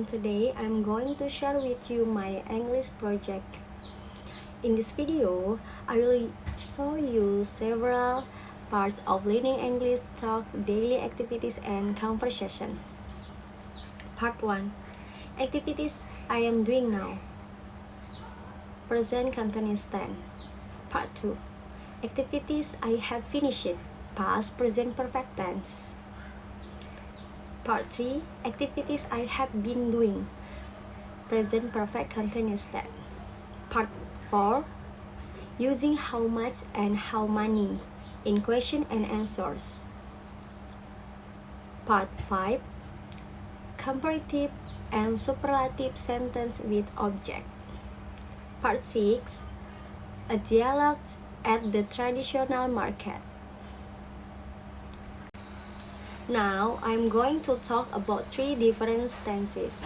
and today I'm going to share with you my English project. In this video, I will show you several parts of learning English talk, daily activities, and conversation. Part 1. Activities I am doing now. Present continuous tense. Part 2. Activities I have finished. Past present perfect tense. Part 3. Activities I have been doing. Present perfect continuous tense. Part 4. Using how much and how many in question and answers. Part 5. Comparative and superlative sentence with object. Part 6. A dialogue at the traditional market. Now, I'm going to talk about 3 different tenses.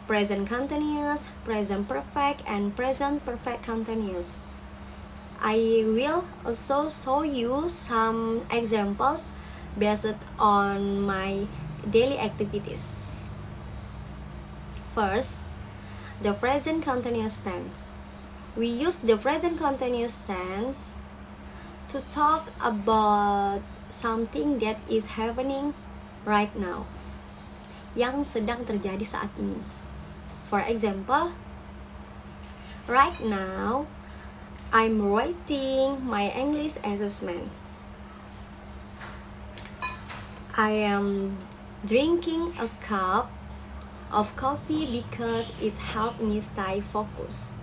Present continuous, present perfect, and present perfect continuous. I will also show you some examples based on my daily activities. First, the present continuous tense. We use the present continuous tense to talk about something that is happening right now, yang sedang terjadi saat ini. For example, right now I'm writing my English assessment. I am drinking a cup of coffee because it helps me stay focused.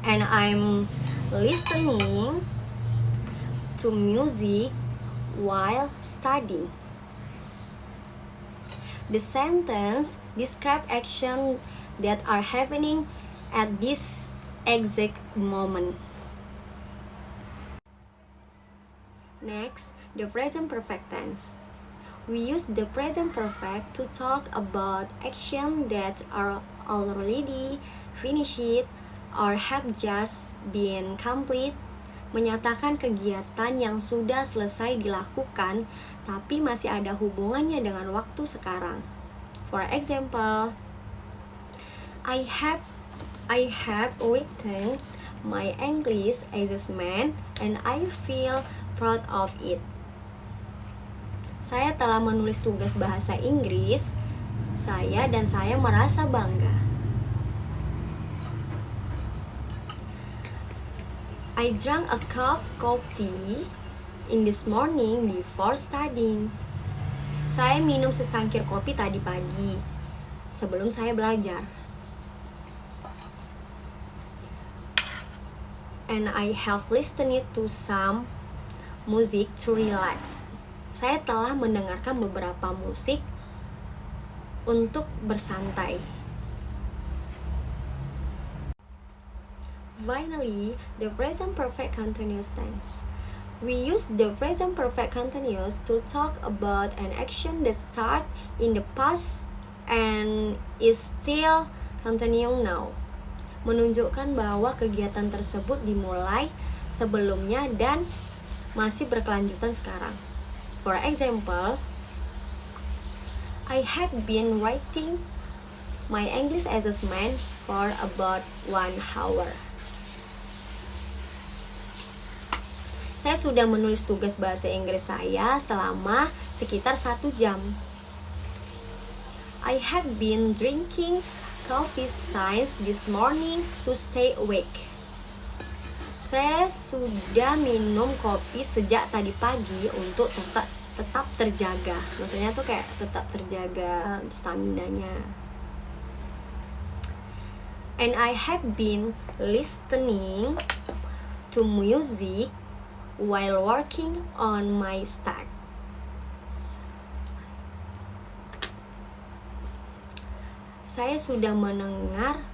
And I'm listening to music while studying. The sentence describes actions that are happening at this exact moment. Next, the present perfect tense. We use the present perfect to talk about actions that are already finished or have just been complete, menyatakan kegiatan yang sudah selesai dilakukan tapi masih ada hubungannya dengan waktu sekarang. For example, I have written my English assessment and I feel proud of it. Saya telah menulis tugas bahasa Inggris saya dan saya merasa bangga. I drank a cup of coffee in this morning before studying. Saya minum secangkir kopi tadi pagi sebelum saya belajar. And I have listened to some music to relax. Saya telah mendengarkan beberapa musik untuk bersantai. Finally, the present perfect continuous tense. We use the present perfect continuous to talk about an action that started in the past and is still continuing now. Menunjukkan bahwa kegiatan tersebut dimulai sebelumnya dan masih berkelanjutan sekarang. For example, I have been writing my English assessment for about 1 hour. Saya sudah menulis tugas bahasa Inggris saya selama sekitar 1 jam. I have been drinking coffee since this morning to stay awake. Saya sudah minum kopi sejak tadi pagi untuk tetap terjaga. Maksudnya tuh kayak tetap terjaga stamina-nya. And I have been listening to music while working on my stack. Saya sudah mendengarkan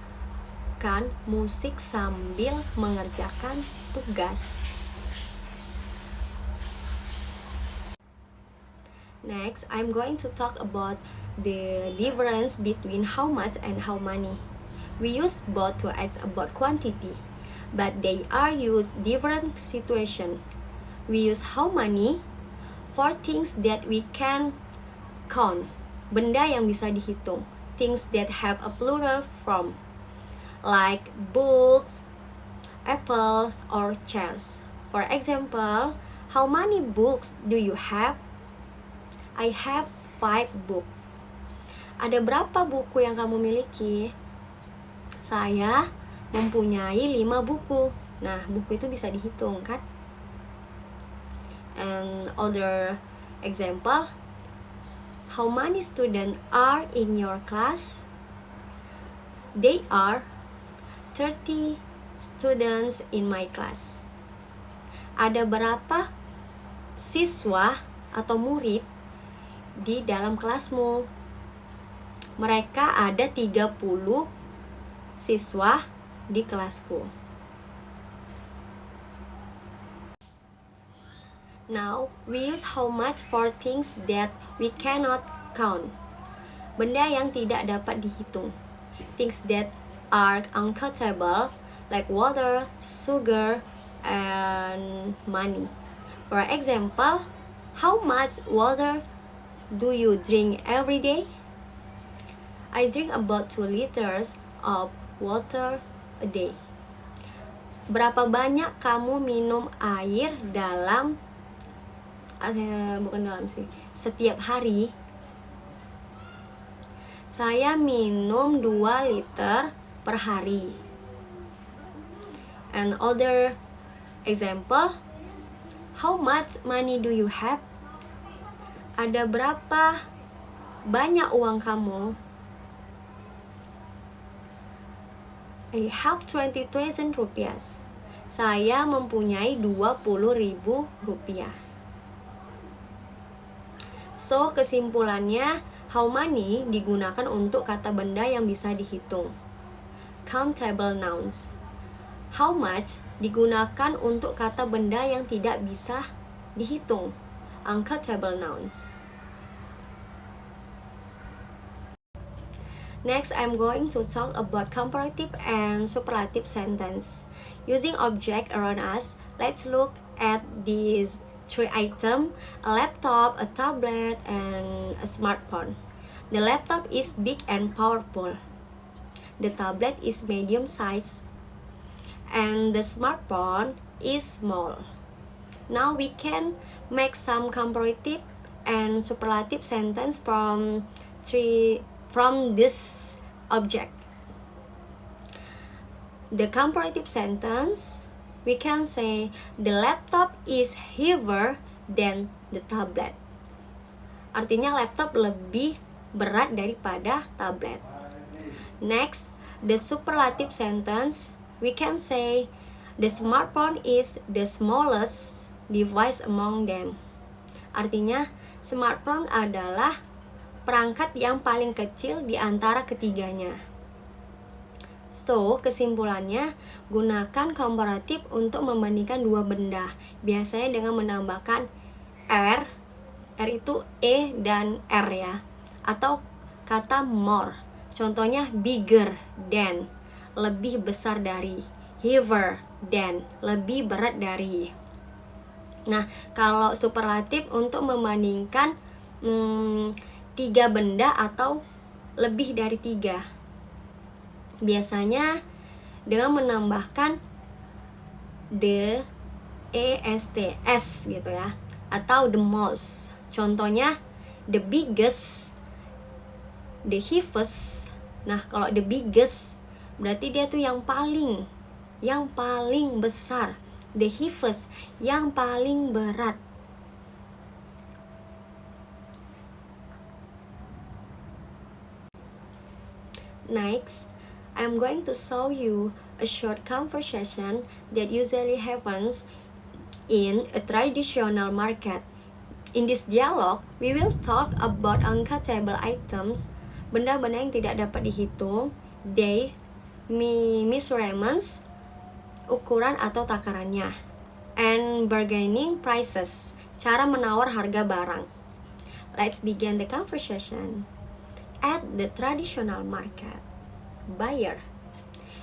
musik sambil mengerjakan tugas. Next, I'm going to talk about the difference between how much and how many. We use both to ask about quantity, but they are used different situations. We use how many For things that we can count, benda yang bisa dihitung. Things that have a plural form, like books, apples, or chairs. For example, how many books do you have? I have 5 books. Ada berapa buku yang kamu miliki? Saya mempunyai 5 buku. Nah, buku itu bisa dihitung kan? And other example, how many students are in your class? They are 30 students in my class. Ada berapa siswa atau murid di dalam kelasmu? Mereka ada 30 siswa di kelasku. Now, we use how much for things that we cannot count. Benda yang tidak dapat dihitung. Things that are uncountable, like water, sugar, and money. For example, how much water do you drink every day? I drink about 2 liters of water a day. Berapa banyak kamu minum air dalam setiap hari? Saya minum 2 liter per hari. And other example, how much money do you have? Ada berapa banyak uang kamu? I have 20,000 rupiahs. Saya mempunyai 20.000 rupiah. So, kesimpulannya, how many digunakan untuk kata benda yang bisa dihitung. Countable nouns. How much digunakan untuk kata benda yang tidak bisa dihitung. Uncountable nouns. Next, I'm going to talk about comparative and superlative sentence. Using objects around us, let's look at these 3 items: a laptop, a tablet, and a smartphone. The laptop is big and powerful. The tablet is medium size. And the smartphone is small. Now we can make some comparative and superlative sentence from this object. The comparative sentence, we can say the laptop is heavier than the tablet. Artinya laptop lebih berat daripada tablet. Next, the superlative sentence, we can say the smartphone is the smallest device among them. Artinya, smartphone adalah perangkat yang paling kecil di antara ketiganya. So, kesimpulannya, gunakan komparatif untuk membandingkan 2 benda. Biasanya dengan menambahkan R itu E dan R ya. Atau kata more. Contohnya bigger than, lebih besar dari. Heavier than, lebih berat dari. Nah, kalau superlatif untuk membandingkan 3 benda atau lebih dari 3. Biasanya dengan menambahkan the, est, s gitu ya, atau the most. Contohnya the biggest, the heaviest. Nah, kalau the biggest berarti dia tuh yang paling besar. The heaviest, yang paling berat. Next, I'm going to show you a short conversation that usually happens in a traditional market. In this dialogue, we will talk about uncountable items, benda-benda yang tidak dapat dihitung, their measurements, ukuran atau takarannya, and bargaining prices, cara menawar harga barang. Let's begin the conversation. At the traditional market, buyer: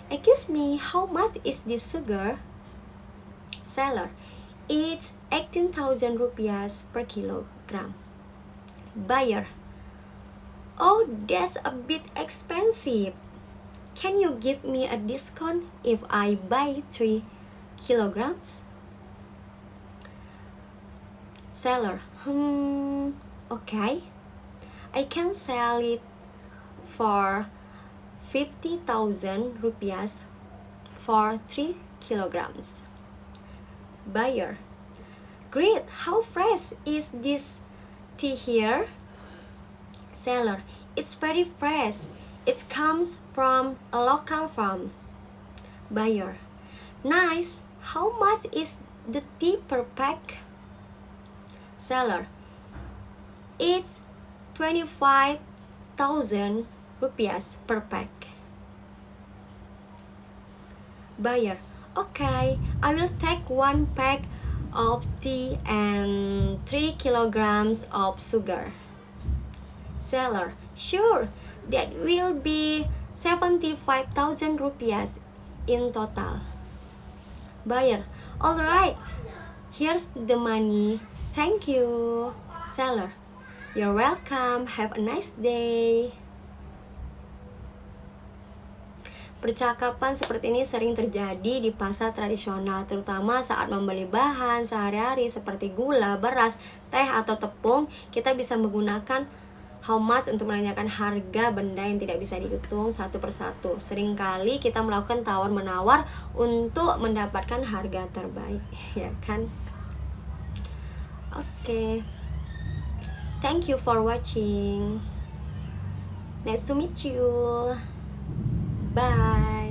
excuse me, how much is this sugar? Seller: It's 18,000 rupiahs per kilogram. Buyer: oh, that's a bit expensive. Can you give me a discount if I buy 3 kilograms? Seller: okay. I can sell it for 50,000 rupiahs for 3 kilograms. Buyer: great, how fresh is this tea here? Seller: it's very fresh. It comes from a local farm. Buyer: nice. How much is the tea per pack? Seller: it's 25,000 rupiahs per pack. Buyer: okay, I will take 1 pack of tea and 3 kilograms of sugar. Seller: sure, that will be 75,000 rupiahs in total. Buyer: alright, here's the money. Thank you. Seller: you're welcome. Have a nice day. Percakapan seperti ini sering terjadi di pasar tradisional, terutama saat membeli bahan sehari-hari seperti gula, beras, teh, atau tepung. Kita bisa menggunakan how much untuk menanyakan harga benda yang tidak bisa dihitung satu persatu. Seringkali kita melakukan tawar-menawar untuk mendapatkan harga terbaik, ya kan? Oke. Thank you for watching. Nice to meet you. Bye.